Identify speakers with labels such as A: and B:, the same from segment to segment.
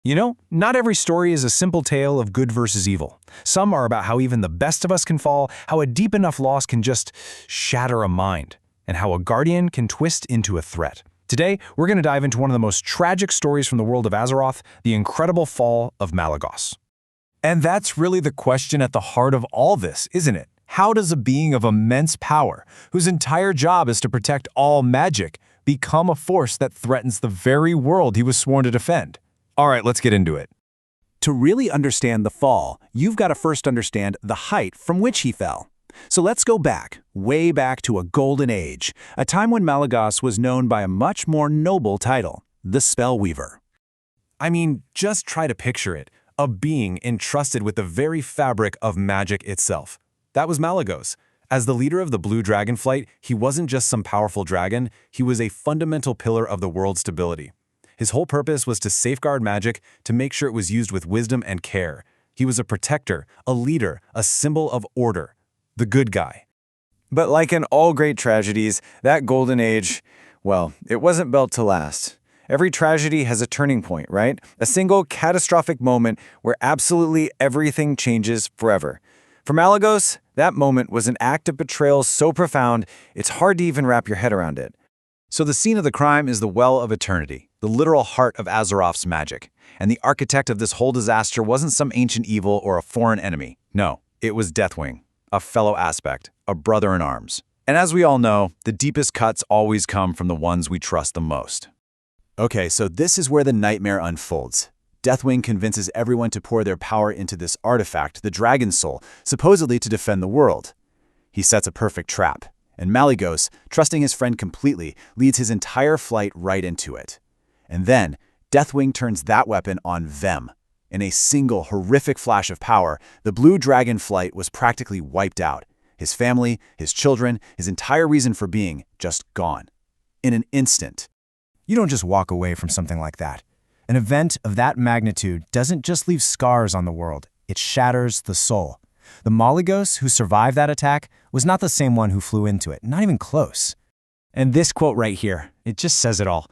A: You know, not every story is a simple tale of good versus evil. Some are about how even the best of us can fall, how a deep enough loss can just shatter a mind, and how a guardian can twist into a threat. Today, we're going to dive into one of the most tragic stories from the world of Azeroth, the incredible fall of Malygos.
B: And that's really the question at the heart of all this, isn't it? How does a being of immense power, whose entire job is to protect all magic, become a force that threatens the very world he was sworn to defend? All right, let's get into it.
C: To really understand the fall, you've got to first understand the height from which he fell. So let's go back, way back to a golden age, a time when Malygos was known by a much more noble title, the Spellweaver.
A: I mean, just try to picture it, a being entrusted with the very fabric of magic itself. That was Malygos. As the leader of the Blue Dragonflight, he wasn't just some powerful dragon, he was a fundamental pillar of the world's stability. His whole purpose was to safeguard magic, to make sure it was used with wisdom and care. He was a protector, a leader, a symbol of order. The good guy.
B: But like in all great tragedies, that golden age, well, it wasn't built to last. Every tragedy has a turning point, right? A single catastrophic moment where absolutely everything changes forever. For Malygos, that moment was an act of betrayal so profound, it's hard to even wrap your head around it.
C: So the scene of the crime is the Well of Eternity, the literal heart of Azeroth's magic. And the architect of this whole disaster wasn't some ancient evil or a foreign enemy. No, it was Deathwing, a fellow aspect, a brother in arms. And as we all know, the deepest cuts always come from the ones we trust the most. Okay, so this is where the nightmare unfolds. Deathwing convinces everyone to pour their power into this artifact, the Dragon Soul, supposedly to defend the world. He sets a perfect trap, and Malygos, trusting his friend completely, leads his entire flight right into it. And then, Deathwing turns that weapon on them. In a single horrific flash of power, the Blue Dragon flight was practically wiped out. His family, his children, his entire reason for being, just gone. In an instant.
D: You don't just walk away from something like that. An event of that magnitude doesn't just leave scars on the world, it shatters the soul. The Malygos who survived that attack was not the same one who flew into it, not even close.
C: And this quote right here, it just says it all.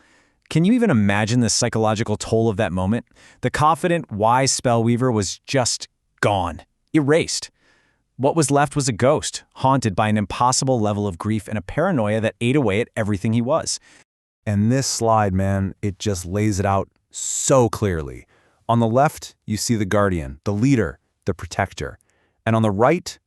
C: Can you even imagine the psychological toll of that moment? The confident, wise Spellweaver was just gone, erased. What was left was a ghost, haunted by an impossible level of grief and a paranoia that ate away at everything he was.
D: And this slide, man, it just lays it out so clearly. On the left, you see the Guardian, the leader, the protector. And on the right,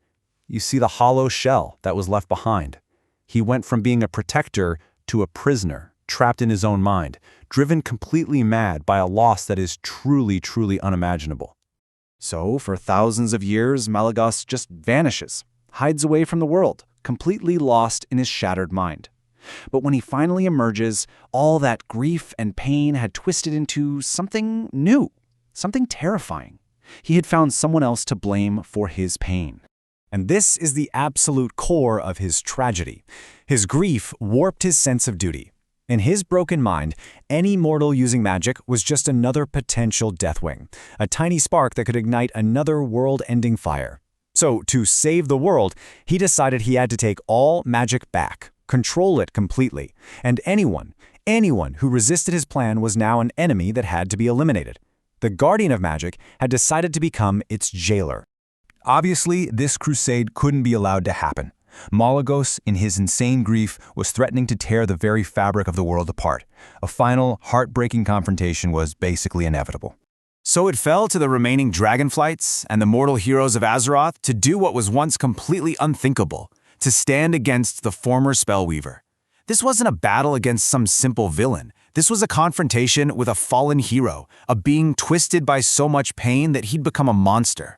D: you see the hollow shell that was left behind. He went from being a protector to a prisoner, trapped in his own mind, driven completely mad by a loss that is truly, truly unimaginable. So, for thousands of years, Malygos just vanishes, hides away from the world, completely lost in his shattered mind. But when he finally emerges, all that grief and pain had twisted into something new, something terrifying. He had found someone else to blame for his pain. And this is the absolute core of his tragedy. His grief warped his sense of duty. In his broken mind, any mortal using magic was just another potential Deathwing, a tiny spark that could ignite another world-ending fire. So, to save the world, he decided he had to take all magic back, control it completely, and anyone who resisted his plan was now an enemy that had to be eliminated. The Guardian of Magic had decided to become its jailer. Obviously, this crusade couldn't be allowed to happen. Malygos, in his insane grief, was threatening to tear the very fabric of the world apart. A final, heartbreaking confrontation was basically inevitable.
C: So it fell to the remaining Dragonflights and the mortal heroes of Azeroth to do what was once completely unthinkable, to stand against the former Spellweaver. This wasn't a battle against some simple villain. This was a confrontation with a fallen hero, a being twisted by so much pain that he'd become a monster.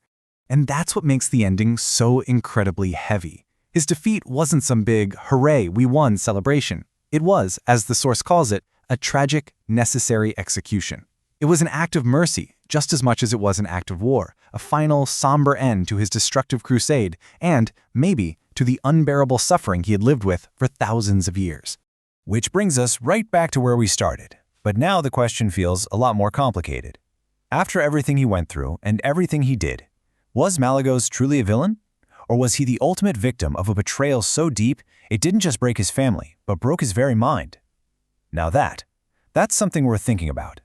D: And that's what makes the ending so incredibly heavy. His defeat wasn't some big, hooray, we won celebration. It was, as the source calls it, a tragic, necessary execution. It was an act of mercy, just as much as it was an act of war, a final, somber end to his destructive crusade, and, maybe, to the unbearable suffering he had lived with for thousands of years. Which brings us right back to where we started. But now the question feels a lot more complicated. After everything he went through and everything he did, was Malygos truly a villain? Or was he the ultimate victim of a betrayal so deep it didn't just break his family, but broke his very mind? Now that's something worth thinking about.